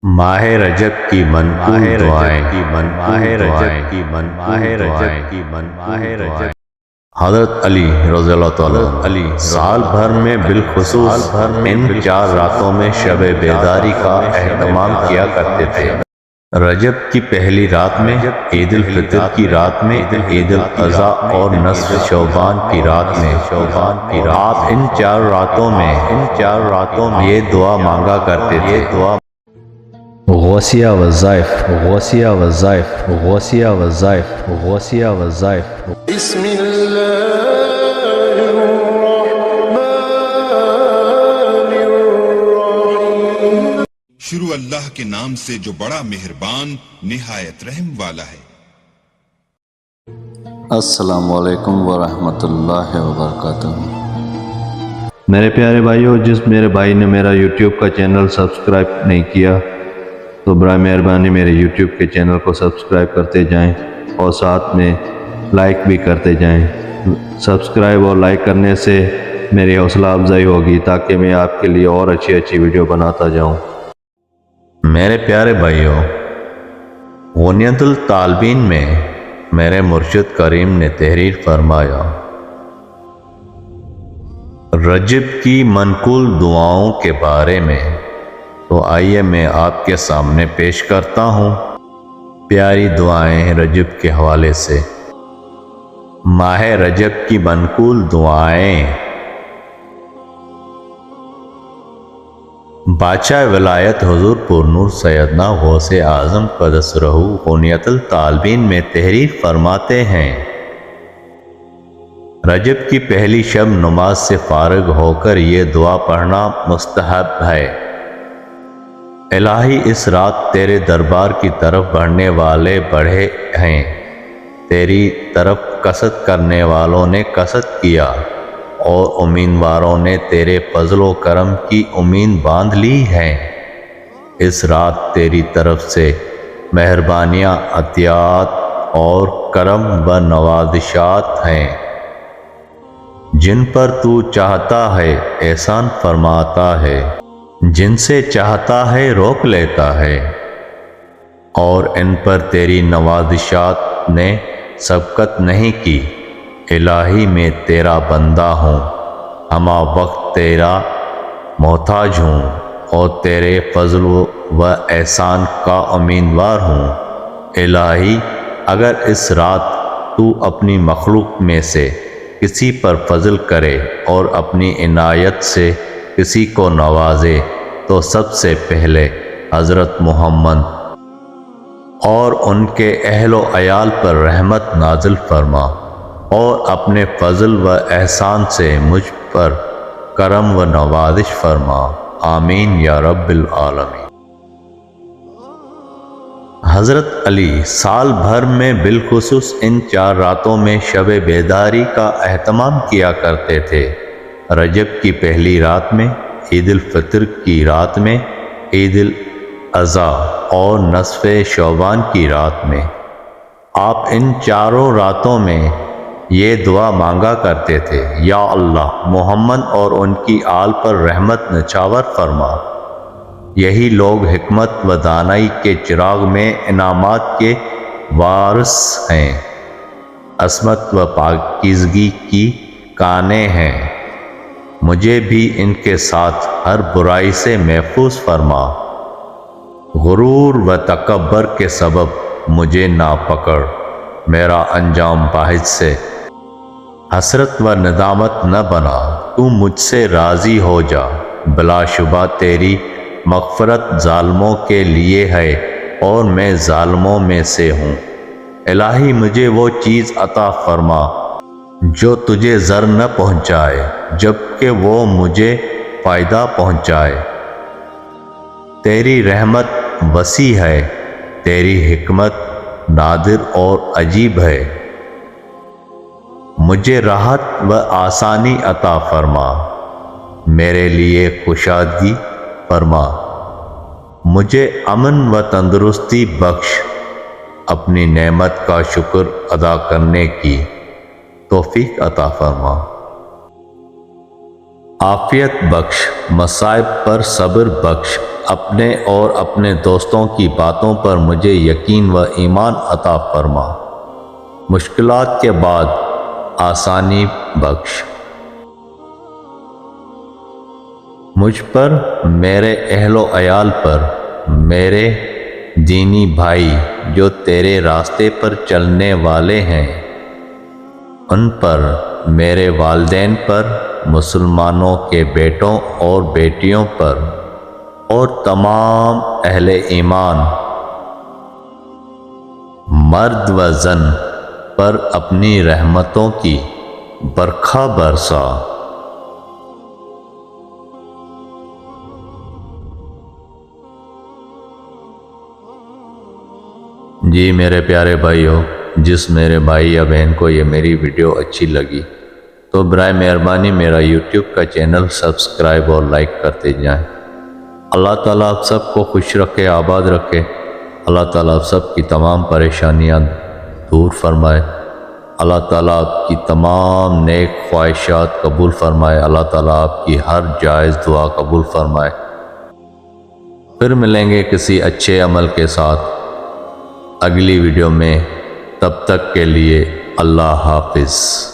ماہ رجب کی منقول دعائیں حضرت علی رضی اللہ عنہ سال بھر میں بالخصوص ان 4 راتوں میں شب بیداری کا اہتمام کیا کرتے تھے۔ رجب کی پہلی رات میں، عید الفطر کی رات میں، عید الاضحیٰ اور نصف شعبان کی رات میں آپ ان 4 راتوں میں یہ دعا مانگا کرتے تھے۔ غوثیہ وظائف بسم اللہ الرحمن الرحیم۔ شروع اللہ کے نام سے جو بڑا مہربان نہایت رحم والا ہے۔ السلام علیکم ورحمۃ اللہ وبرکاتہ۔ میرے پیارے بھائیو، جس میرے بھائی نے میرا یوٹیوب کا چینل سبسکرائب نہیں کیا تو برائے مہربانی میرے یوٹیوب کے چینل کو سبسکرائب کرتے جائیں اور ساتھ میں لائک بھی کرتے جائیں۔ سبسکرائب اور لائک کرنے سے میری حوصلہ افزائی ہوگی تاکہ میں آپ کے لیے اور اچھی ویڈیو بناتا جاؤں۔ میرے پیارے بھائیوں، غنیت الطالبین میں میرے مرشد کریم نے تحریر فرمایا، رجب کی منقول دعاؤں کے بارے میں تو آئیے میں آپ کے سامنے پیش کرتا ہوں پیاری دعائیں رجب کے حوالے سے۔ ماہ رجب کی منقول دعائیں۔ بادشاہ ولایت حضور پرنور سیدنا غوث اعظم قدس رہو غنیت الطالبین میں تحریر فرماتے ہیں، رجب کی پہلی شب نماز سے فارغ ہو کر یہ دعا پڑھنا مستحب ہے، الہی اس رات تیرے دربار کی طرف بڑھنے والے بڑھے ہیں، تیری طرف قصد کرنے والوں نے قصد کیا اور امیدواروں نے تیرے فضل و کرم کی امید باندھ لی ہے۔ اس رات تیری طرف سے مہربانیاں، عطیات اور کرم و نوازشات ہیں، جن پر تو چاہتا ہے احسان فرماتا ہے، جن سے چاہتا ہے روک لیتا ہے، اور ان پر تیری نوازشات نے سبقت نہیں کی۔ الہی میں تیرا بندہ ہوں، ہمہ وقت تیرا محتاج ہوں اور تیرے فضل و احسان کا امیدوار ہوں۔ الہی، اگر اس رات تو اپنی مخلوق میں سے کسی پر فضل کرے اور اپنی عنایت سے کسی کو نوازے تو سب سے پہلے حضرت محمد اور ان کے اہل و عیال پر رحمت نازل فرما، اور اپنے فضل و احسان سے مجھ پر کرم و نوازش فرما، آمین یا رب العالمین۔ حضرت علی سال بھر میں بالخصوص ان 4 راتوں میں شب بیداری کا اہتمام کیا کرتے تھے۔ رجب کی پہلی رات میں، عید الفطر کی رات میں، عید الاضحیٰ اور نصف شعبان کی رات میں آپ ان 4 راتوں میں یہ دعا مانگا کرتے تھے، یا اللہ، محمد اور ان کی آل پر رحمت نچھاور فرما۔ یہی لوگ حکمت و دانائی کے چراغ میں انعامات کے وارث ہیں، عصمت و پاکیزگی کی کانیں ہیں، مجھے بھی ان کے ساتھ ہر برائی سے محفوظ فرما۔ غرور و تکبر کے سبب مجھے نہ پکڑ، میرا انجام باعث سے حسرت و ندامت نہ بنا، تو مجھ سے راضی ہو جا۔ بلا شبہ تیری مغفرت ظالموں کے لیے ہے اور میں ظالموں میں سے ہوں۔ الہی، مجھے وہ چیز عطا فرما جو تجھے ضر نہ پہنچائے جبکہ وہ مجھے فائدہ پہنچائے۔ تیری رحمت وسیع ہے، تیری حکمت نادر اور عجیب ہے، مجھے راحت و آسانی عطا فرما، میرے لیے کشادگی فرما، مجھے امن و تندرستی بخش، اپنی نعمت کا شکر ادا کرنے کی توفیق عطا فرما، عافیت بخش، مصائب پر صبر بخش، اپنے اور اپنے دوستوں کی باتوں پر مجھے یقین و ایمان عطا فرما، مشکلات کے بعد آسانی بخش۔ مجھ پر، میرے اہل و عیال پر، میرے دینی بھائی جو تیرے راستے پر چلنے والے ہیں ان پر، میرے والدین پر، مسلمانوں کے بیٹوں اور بیٹیوں پر اور تمام اہل ایمان مرد و زن پر اپنی رحمتوں کی برکھا برسا۔ جی میرے پیارے بھائیوں، جس میرے بھائی یا بہن کو یہ میری ویڈیو اچھی لگی تو برائے مہربانی میرا یوٹیوب کا چینل سبسکرائب اور لائک کرتے جائیں۔ اللہ تعالیٰ آپ سب کو خوش رکھے، آباد رکھے۔ اللہ تعالیٰ آپ سب کی تمام پریشانیاں دور فرمائے۔ اللہ تعالیٰ آپ کی تمام نیک خواہشات قبول فرمائے۔ اللہ تعالیٰ آپ کی ہر جائز دعا قبول فرمائے۔ پھر ملیں گے کسی اچھے عمل کے ساتھ اگلی ویڈیو میں، تب تک کے لیے اللہ حافظ۔